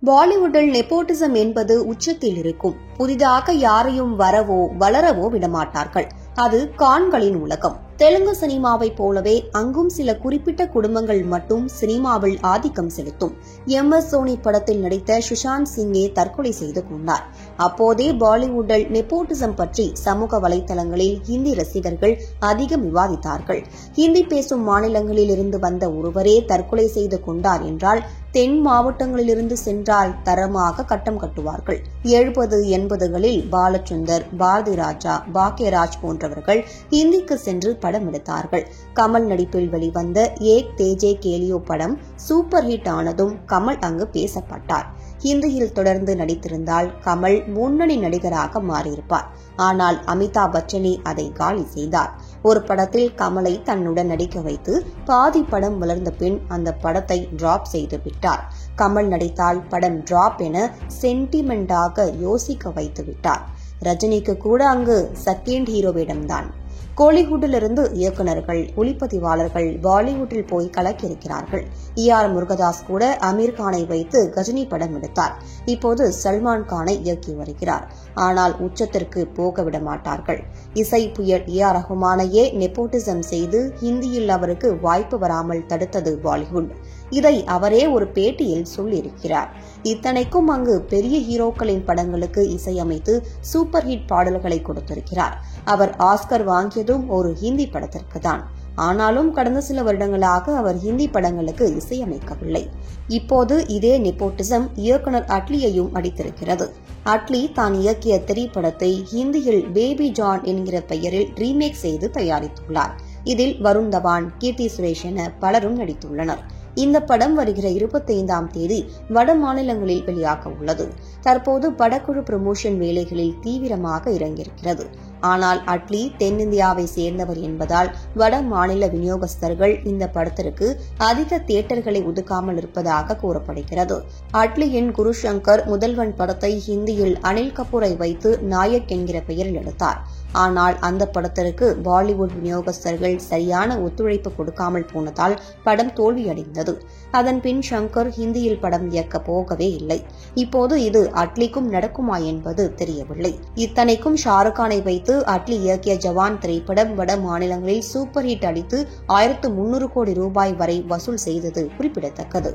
பாலிவுட்டில் nepotism என்பது உச்சத்தில் இருக்கும். புதிதாக யாரையும் வரவோ வளரவோ விடமாட்டார்கள். அது கான்களின் உலகம். தெலுங்கு சினிமாவை போலவே அங்கும் சில குறிப்பிட்ட குடும்பங்கள் மட்டும் சினிமாவில் ஆதிக்கம் செலுத்தும். MS சோனி படத்தில் நடித்த சுஷாந்த் சிங்கே தற்கொலை செய்து கொண்டார். அப்போதே பாலிவுட்டில் நெப்போட்டிசம் பற்றி சமூக வலைதளங்களில் ஹிந்தி ரசிகர்கள் அதிகம் விவாதித்தார்கள். ஹிந்தி பேசும் மாநிலங்களில் இருந்து வந்த ஒருவரே தற்கொலை செய்து கொண்டார் என்றால் தென் மாவட்டங்களிலிருந்து சென்றால் தரமாக கட்டம் கட்டுவார்கள். 70-80களில் பாலச்சந்தர், பாரதி ராஜா, பாக்யராஜ் போன்றவர்கள் ஹிந்திக்கு சென்று படம் எடுத்தார்கள். கமல் நடிப்பில் வெளிவந்த ஏக் தேஜே கேலியோ படம் சூப்பர் ஹிட் ஆனதும் கமல் அங்கு பேசப்பட்டார். ஹிந்தியில் தொடர்ந்து நடித்திருந்தால் கமல் முன்னணி நடிகராக மாறியிருப்பார். ஆனால் அமிதாப் பச்சனே அதை காலி செய்தார். ஒரு படத்தில் கமலை தன்னுடன் நடிக்க வைத்து பாதி படம் வளர்ந்த பின் அந்த படத்தை டிராப் செய்து விட்டார். கமல் நடித்தால் படம் டிராப் என சென்டிமெண்டாக யோசிக்க வைத்து விட்டார். ரஜினிக்கு கூட அங்கு செகண்ட் ஹீரோவிடம்தான். கோலிவுட்டிலிருந்து இயக்குநர்கள், ஒளிப்பதிவாளர்கள் பாலிவுட்டில் போய் கலக்கியிருக்கிறார்கள். ER முருகதாஸ் கூட அமீர்கானை வைத்து கஜினி படம் எடுத்தார். இப்போது சல்மான் கானை இயக்கி வருகிறார். ஆனால் உச்சத்திற்கு போக விட மாட்டார்கள். இசை புயல் AR ரஹ்மானையே நெப்போட்டிசம் செய்து ஹிந்தியில் அவருக்கு வாய்ப்பு வராமல் தடுத்தது பாலிவுட். இதை அவரே ஒரு பேட்டியில் சொல்லியிருக்கிறார். இத்தனைக்கும் அங்கு பெரிய ஹீரோக்களின் படங்களுக்கு இசையமைத்து சூப்பர் ஹிட் பாடல்களை கொடுத்திருக்கிறார். அவர் ஆஸ்கர் வாங்கியதும் ஒரு ஹிந்தி படத்திற்கு தான். ஆனாலும் கடந்த சில வருடங்களாக அவர் ஹிந்தி படங்களுக்கு இசையமைக்கவில்லை. இப்போது இதே நெப்போட்டிசம் இயக்குனர் அட்லியையும் அடித்திருக்கிறது. அட்லி தான் இயக்கிய திரைப்படத்தை ஹிந்தியில் பேபி ஜான் என்கிற பெயரில் ரீமேக் செய்து தயாரித்துள்ளார். இதில் வருண் தவான், கீர்த்தி சுரேஷ் என பலரும் நடித்துள்ளனர். இந்த படம் வருகிற 25ஆம் தேதி வட மாநிலங்களில் வெளியாக உள்ளது. தற்போது படக்குழு ப்ரமோஷன் வேலைகளில் தீவிரமாக இறங்கியிருக்கிறது. ஆனால் அட்லி தென்னிந்தியாவை சேர்ந்தவர் என்பதால் வட மாநில விநியோகஸ்தர்கள் இந்த படத்திற்கு அதிக தியேட்டர்களை ஒதுக்காமல் இருப்பதாக கூறப்படுகிறது. அட்லியின் குருசங்கர் முதல்வன் படத்தை ஹிந்தியில் அனில் கபூரை வைத்து நாயக் என்கிற பெயரில் எடுத்தார். ஆனால் அந்த படத்திற்கு பாலிவுட் விநியோகஸ்தர்கள் சரியான ஒத்துழைப்பு கொடுக்காமல் போனதால் படம் தோல்வியடைந்தது. அதன் பின் சங்கர் ஹிந்தியில் படம் இயக்க போகவே இல்லை. இப்போது இது அட்லிக்கும் நடக்குமா என்பது தெரியவில்லை. இத்தனைக்கும் ஷாருக்கானை வைத்து அட்லி இயக்கிய ஜவான் திரைப்படம் வட மாநிலங்களில் சூப்பர் ஹிட் அடித்து 1300 கோடி ரூபாய் வரை வசூல் செய்தது குறிப்பிடத்தக்கது.